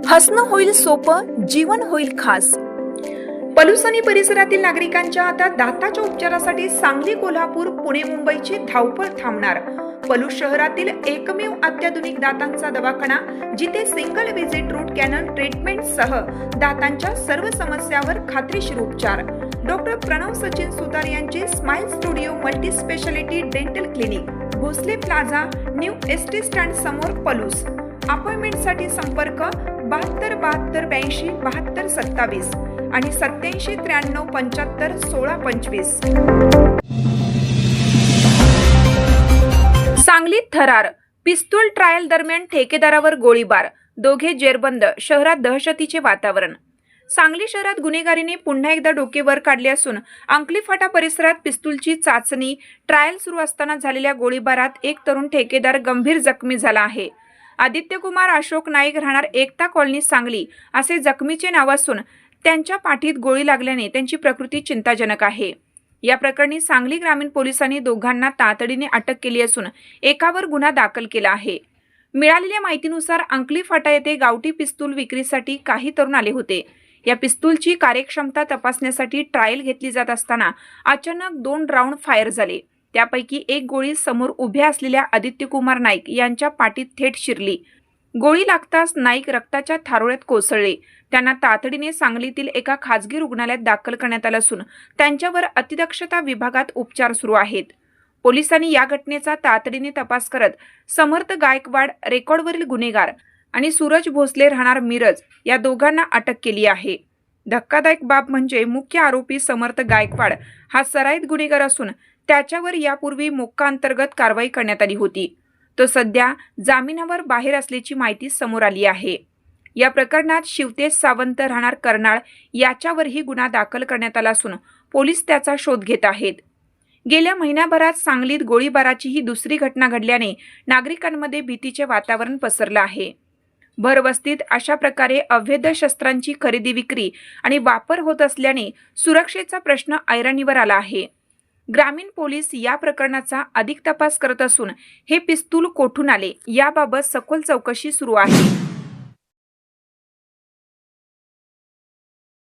हसणं होईल सोपं, जीवन होईल खास। पलूस आणि परिसरातील नागरिकांच्या आता दाताच्या उपचारासाठी सांगली, कोल्हापूर, पुणे, मुंबईची धावपळ थांबणार। पलूस शहरातील एकमेव अत्याधुनिक दातांचा दवाखाना, जिथे single visit root canal treatment सह दातांच्या सर्व समस्यावर खात्रीशीर उपचार। डॉक्टर प्रणव सचिन सुतार यांचे smile studio multi speciality dental clinic, Bhosale plaza, new ST stand समोर, पलूस। अपॉइंटमेंटसाठी संपर्क 72 72 82 72 27 आणि 87 93 75 16 25। सांगलीत थरार, पिस्तूल ट्रायल दरम्यान ठेकेदारावर गोळीबार, दोघे जेरबंद, शहरात दहशतीचे वातावरण। सांगली शहरात गुन्हेगारीने पुन्हा एकदा डोके वर काढले असून अंकली फाटा परिसरात पिस्तूलची चाचणी ट्रायल सुरू असताना झालेल्या गोळीबारात एक तरुण ठेकेदार गंभीर जखमी झाला आहे। आदित्य कुमार अशोक नाईक, राहणार एकता कॉलनी, सांगली असे जखमीचे नाव असून त्यांच्या पाठीत गोळी लागल्याने त्यांची प्रकृती चिंताजनक आहे। या प्रकरणी सांगली ग्रामीण पोलिसांनी दोघांना तातडीने अटक केली असून एकावर गुन्हा दाखल केला आहे। मिळालेल्या माहितीनुसार अंकली फाटा येथे गावठी पिस्तूल विक्रीसाठी काही तरुण आले होते। या पिस्तूलची कार्यक्षमता तपासण्यासाठी ट्रायल घेतली जात असताना अचानक 2 राऊंड फायर झाले। त्यापैकी एक गोळी समोर उभ्या असलेल्या आदित्य कुमार नाईक यांच्या पाठीत थेट शिरली। गोळी लागताच नाईक रक्ताच्या थारोळ्यात कोसळले। त्यांना तातडीने सांगलीतील एका खासगी रुग्णालयात दाखल करण्यात आले असून त्यांच्यावर अतिदक्षता विभागात उपचार सुरू आहेत। पोलिसांनी या घटनेचा तातडीने तपास करत समर्थ गायकवाड, रेकॉर्डवरील गुन्हेगार आणि सूरज भोसले, राहणार मिरज या दोघांना अटक केली आहे। धक्कादायक बाब म्हणजे मुख्य आरोपी समर्थ गायकवाड हा सराईत गुन्हेगार असून त्याच्यावर यापूर्वी मोक्का अंतर्गत कारवाई करण्यात आली होती। तो सध्या जामिनावर बाहेर असल्याची माहिती समोर आली आहे। या प्रकरणात शिवतेज सावंत, राहणार कर्नाळ याच्यावरही गुन्हा दाखल करण्यात आला असून पोलीस त्याचा शोध घेत आहेत। गेल्या महिन्याभरात सांगलीत गोळीबाराची ही दुसरी घटना घडल्याने नागरिकांमध्ये भीतीचे वातावरण पसरलं आहे। भरवस्तीत अशा प्रकारे अवैध शस्त्रांची खरेदी, विक्री आणि वापर होत असल्याने सुरक्षेचा प्रश्न ऐरणीवर आला आहे। ग्रामीण पोलीस या प्रकरणाचा अधिक तपास करत असून हे पिस्तूल कोठून आले याबाबत सखोल चौकशी सुरू आहे।